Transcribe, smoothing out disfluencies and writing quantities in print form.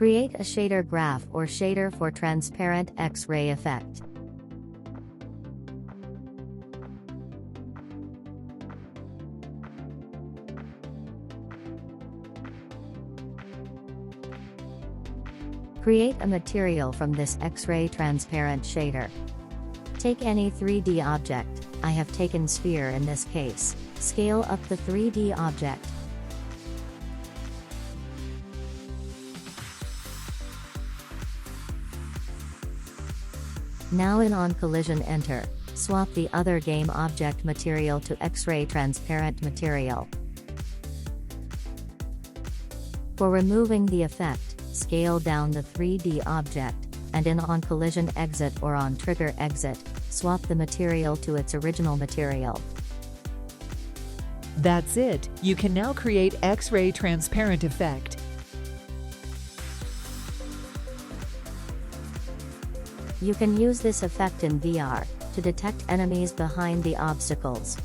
Create a shader graph or shader for transparent X-ray effect. Create a material from this X-ray transparent shader. Take any 3D object, I have taken sphere in this case. Scale up the 3D object. Now in on collision enter, swap the other game object material to X-ray transparent material. For removing the effect, scale down the 3D object, and in on collision exit or on trigger exit, swap the material to its original material. That's it. You can now create X-ray transparent effect. You can use this effect in VR to detect enemies behind the obstacles.